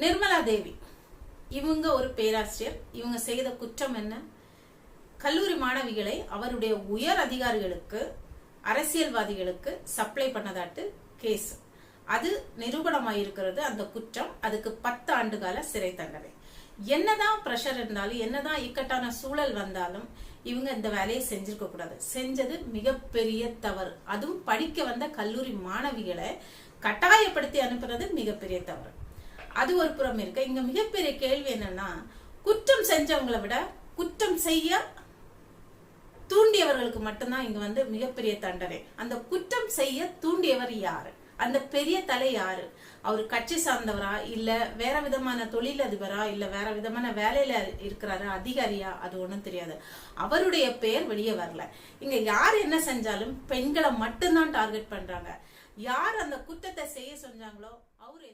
நிர்மலா தேவி இவங்க ஒரு பேராசிரியர். இவங்க செய்த குற்றம் என்ன? கல்லூரி மாணவிகளை அவருடைய உயர் அதிகாரிகளுக்கு, அரசியல்வாதிகளுக்கு சப்ளை பண்ணதாட்டு கேஸ். அது நிரூபணமாயிருக்கிறது அந்த குற்றம். அதுக்கு 10 ஆண்டு கால சிறை தண்டனை. என்னதான் பிரஷர் இருந்தாலும், என்னதான் இக்கட்டான சூழல் வந்தாலும் இவங்க இந்த வேலையை செஞ்சிருக்க கூடாது. செஞ்சது மிகப்பெரிய தவறு. அதுவும் படிக்க வந்த கல்லூரி மாணவிகளை கட்டாயப்படுத்தி அனுப்புறது மிகப்பெரிய தவறு. அது ஒரு புறம் இருக்க. இங்க மிகப்பெரிய கேள்வி என்னன்னா, குற்றம் செஞ்சவங்களை விட குற்றம் செய்ய தூண்டியவர்களுக்கு மட்டும்தான் இங்க மிகப்பெரிய தண்டனை. அந்த குற்றம் செய்ய தூண்டியவர் யாரு? அந்த பெரிய தலை யாரு? அவர் கட்சி சார்ந்தவரா, இல்ல வேற விதமான தொழில் அதிபரா, இல்ல வேற விதமான வேலையில இருக்கிறாரு, அதிகாரியா? அது ஒண்ணும் தெரியாது. அவருடைய பெயர் வெளியே வரல. இங்க யார் என்ன செஞ்சாலும் பெண்களை மட்டும்தான் டார்கெட் பண்றாங்க. யார் அந்த குற்றத்தை செய்ய செஞ்சாங்களோ அவரு